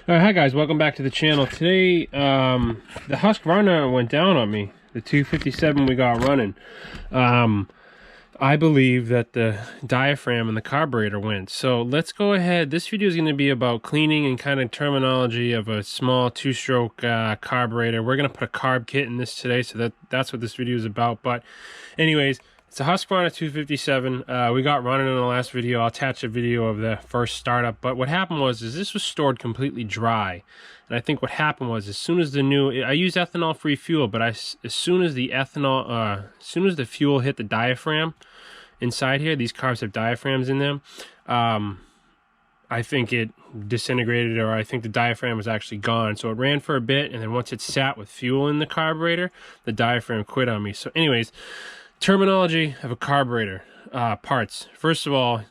Hi guys, welcome back to the channel. Today, the Husqvarna went down on me. The 257 we got running. I believe that the diaphragm and the carburetor went. So let's go ahead. This video is going to be about cleaning and kind of terminology of a small two-stroke carburetor. We're going to put a carb kit in this today, so that's what this video is about. But anyways, it's a Husqvarna 257. We got running in the last video. I'll attach a video of the first startup. But what happened was this was stored completely dry. And I think what happened was as soon as the I use ethanol-free fuel, but as soon as the fuel hit the diaphragm inside here, these carbs have diaphragms in them, I think it disintegrated, or I think the diaphragm was actually gone. So it ran for a bit, and then once it sat with fuel in the carburetor, the diaphragm quit on me. So anyways, terminology of a carburetor, parts. First of all,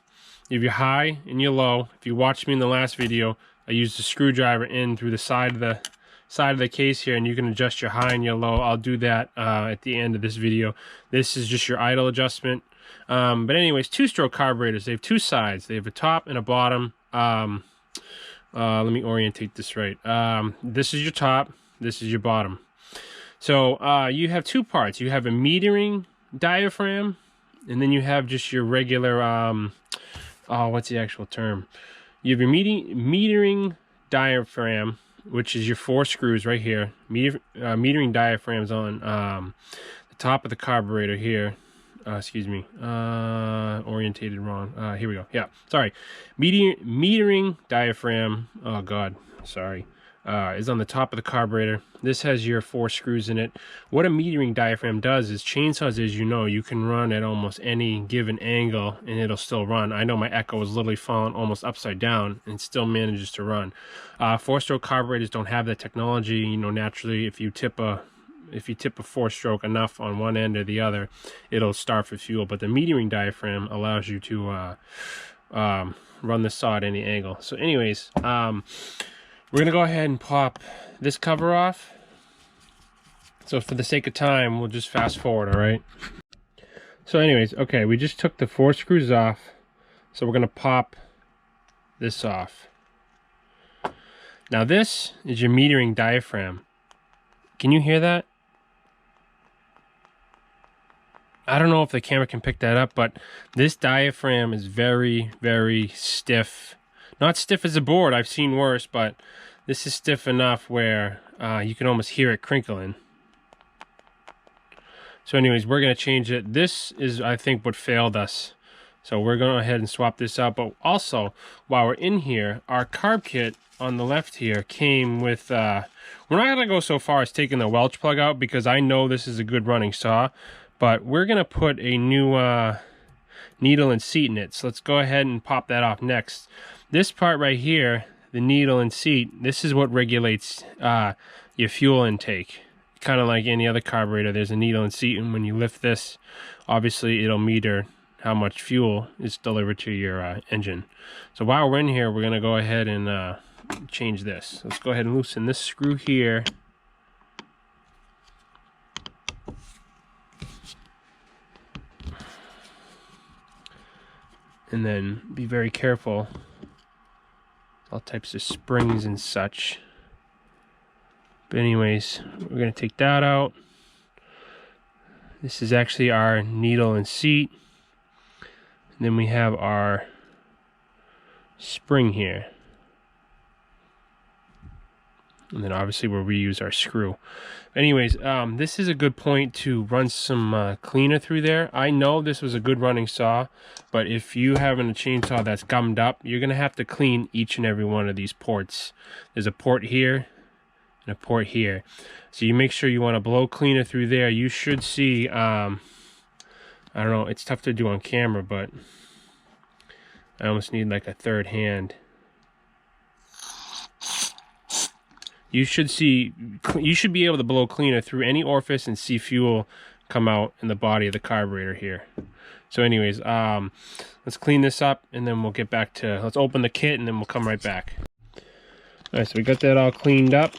you have your high and your low. If you watched me in the last video, I used a screwdriver in through the side of the case here, and you can adjust your high and your low. I'll do that at the end of this video. This is just your idle adjustment. But anyways, two-stroke carburetors, they have two sides. They have a top and a bottom. Let me orientate this right. This is your top, this is your bottom. So you have two parts. You have a metering diaphragm, and then you have just your regular, what's the actual term? You have your metering diaphragm, which is your 4 screws right here. Metering diaphragms on the top of the carburetor here. Excuse me, orientated wrong. Here we go. Yeah, sorry. Metering diaphragm, oh god, sorry, is on the top of the carburetor. This has your 4 screws in it. What a metering diaphragm does is chainsaws, as you know, you can run at almost any given angle and it'll still run. I know my Echo was literally falling almost upside down and it still manages to run. 4-stroke carburetors don't have that technology. You know, naturally, if you tip a 4-stroke enough on one end or the other, it'll starve for fuel. But the metering diaphragm allows you to run the saw at any angle. So anyways, we're gonna go ahead and pop this cover off. So for the sake of time, we'll just fast forward, all right? So anyways, okay, we just took the 4 screws off. So we're gonna pop this off. Now this is your metering diaphragm. Can you hear that? I don't know if the camera can pick that up, but this diaphragm is very, very stiff. Not stiff as a board, I've seen worse, but this is stiff enough where you can almost hear it crinkling. So anyways, we're going to change it. This is, I think, what failed us. So we're going to go ahead and swap this out. But also, while we're in here, our carb kit on the left here came with... we're not going to go so far as taking the Welch plug out, because I know this is a good running saw. But we're going to put a new needle and seat in it. So let's go ahead and pop that off next. This part right here, the needle and seat, this is what regulates your fuel intake. Kind of like any other carburetor, there's a needle and seat, and when you lift this, obviously it'll meter how much fuel is delivered to your engine. So while we're in here, we're going to go ahead and change this. Let's go ahead and loosen this screw here. And then be very careful. All types of springs and such. But anyways, we're going to take that out. This is actually our needle and seat. And then we have our spring here. And then obviously we'll reuse our screw. Anyways, this is a good point to run some cleaner through there. I know this was a good running saw, but if you having a chainsaw that's gummed up, you're going to have to clean each and every one of these ports. There's a port here and a port here. So you make sure you want to blow cleaner through there. You should see, I don't know, it's tough to do on camera, but I almost need like a third hand. You should be able to blow cleaner through any orifice and see fuel come out in the body of the carburetor here. So anyways, let's clean this up and then we'll get back to, let's open the kit and then we'll come right back. Alright, so we got that all cleaned up.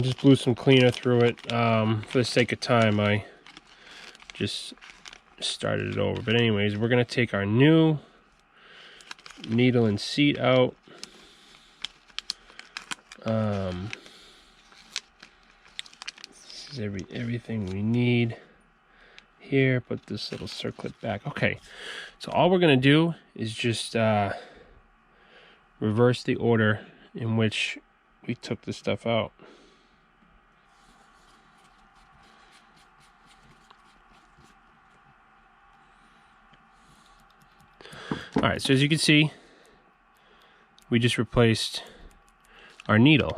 Just blew some cleaner through it. For the sake of time, I just started it over. But anyways, we're going to take our new needle and seat out. This is everything we need here. Put this little circlip back. Okay, so all we're gonna do is just reverse the order in which we took the stuff out. All right, so as you can see, we just replaced our needle.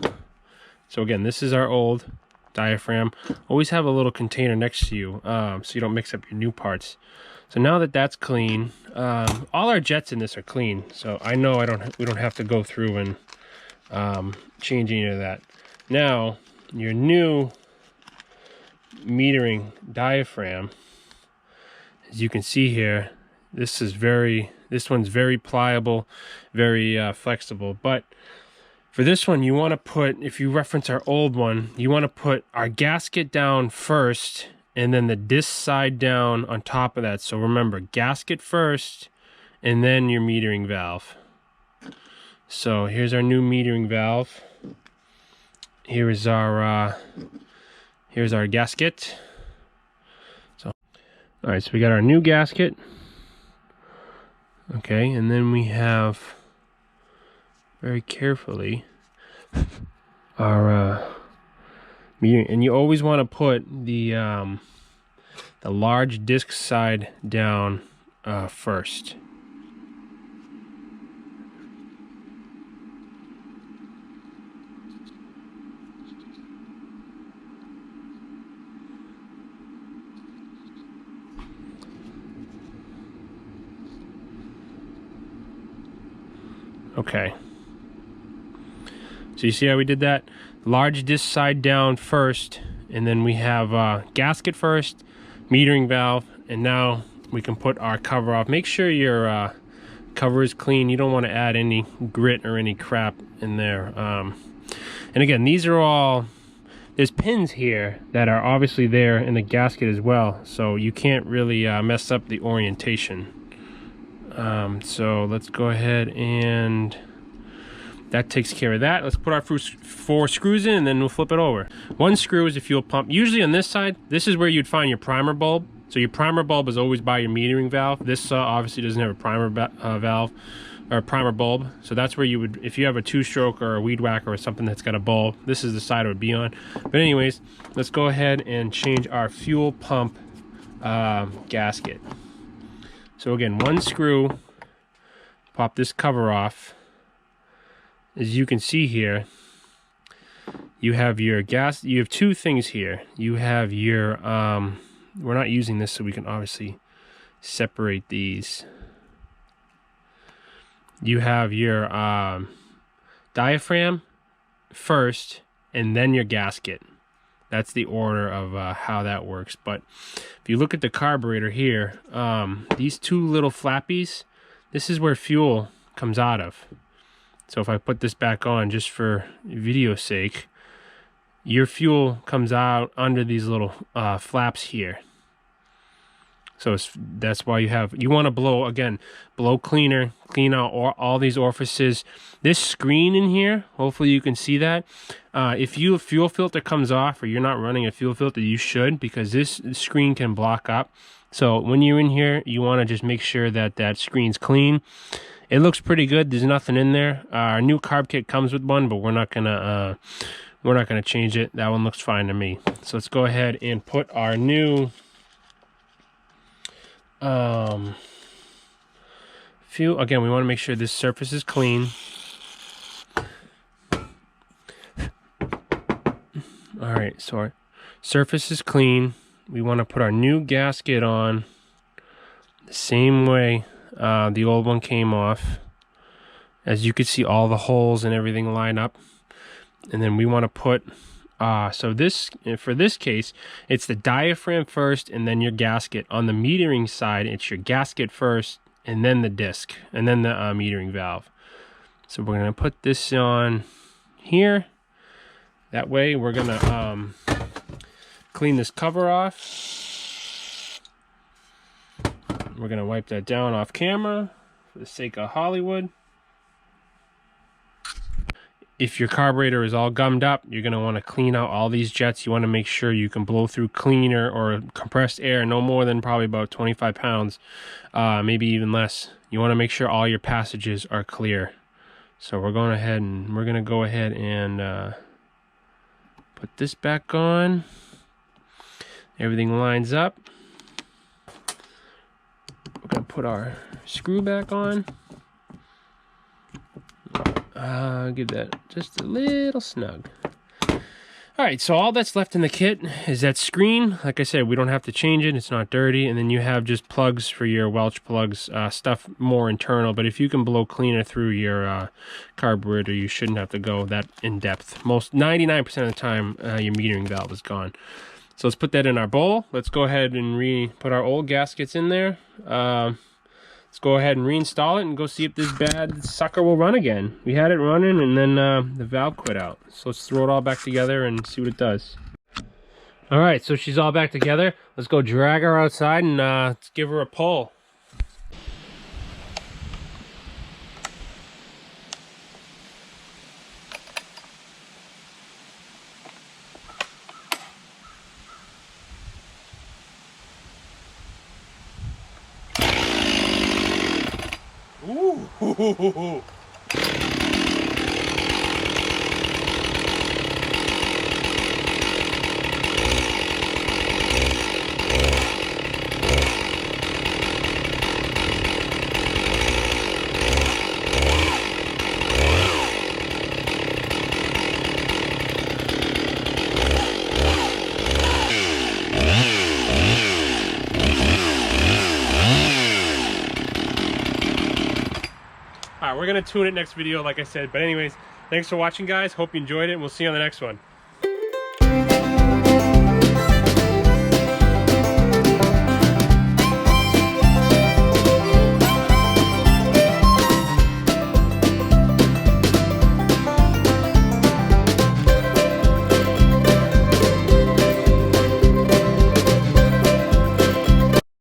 So again, this is our old diaphragm. Always have a little container next to you so you don't mix up your new parts. So now that that's clean, all our jets in this are clean. So I know we don't have to go through and change any of that. Now, your new metering diaphragm, as you can see here, this one's very pliable, very flexible. But for this one, you want to put, if you reference our old one, you want to put our gasket down first and then the disc side down on top of that. So remember, gasket first and then your metering valve. So here's our new metering valve. Here's our gasket. So all right, so we got our new gasket. Okay, and then we have, very carefully, our metering. And you always want to put the large disc side down first. Okay, so you see how we did that? Large disc side down first, and then we have gasket first, metering valve, and now we can put our cover off. Make sure your cover is clean. You don't want to add any grit or any crap in there. And again, these are all, there's pins here that are obviously there in the gasket as well, so you can't really mess up the orientation. So let's go ahead and that takes care of that. Let's put our four screws in and then we'll flip it over. One screw is the fuel pump. Usually on this side, this is where you'd find your primer bulb. So your primer bulb is always by your metering valve. This obviously doesn't have a primer valve or primer bulb. So that's where you would, if you have a two-stroke or a weed whacker or something that's got a bulb, this is the side it would be on. But anyways, let's go ahead and change our fuel pump gasket. So again, one screw, pop this cover off. As you can see here, you have your gas, you have two things here. You have your, we're not using this so we can obviously separate these. You have your diaphragm first and then your gasket. That's the order of how that works. But if you look at the carburetor here, these two little flappies, this is where fuel comes out of. So if I put this back on just for video sake, your fuel comes out under these little flaps here. So that's why you want to blow, again, blow cleaner, clean out all these orifices. This screen in here, hopefully you can see that. If your fuel filter comes off or you're not running a fuel filter, you should, because this screen can block up. So when you're in here, you want to just make sure that that screen's clean. It looks pretty good. There's nothing in there. Our new carb kit comes with one, but we're not gonna change it. That one looks fine to me. So let's go ahead and put our new fuel. Again, we want to make sure this surface is clean. All right, so our surface is clean. We want to put our new gasket on the same way the old one came off. As you can see, all the holes and everything line up. And then we want to put so this, for this case, it's the diaphragm first and then your gasket. On the metering side, it's your gasket first and then the disc and then the metering valve. So we're going to put this on here. That way we're going to clean this cover off. We're going to wipe that down off camera for the sake of Hollywood. if your carburetor is all gummed up, you're going to want to clean out all these jets. You want to make sure you can blow through cleaner or compressed air no more than probably about 25 pounds, maybe even less. You want to make sure all your passages are clear. So we're going to go ahead and put this back on. Everything lines up. We're going to put our screw back on. Give that just a little snug. Alright, so all that's left in the kit is that screen. Like I said, we don't have to change it. It's not dirty. And then you have just plugs for your Welch plugs, stuff more internal. But if you can blow cleaner through your carburetor, you shouldn't have to go that in depth. 99% of the time, your metering valve is gone. So let's put that in our bowl. Let's go ahead and put our old gaskets in there. Let's go ahead and reinstall it and go see if this bad sucker will run again. We had it running and then the valve quit out. So let's throw it all back together and see what it does. All right, so she's all back together. Let's go drag her outside and let's give her a pull. Ooh. We're going to tune it next video, like I said. But anyways, thanks for watching, guys. Hope you enjoyed it, and we'll see you on the next one.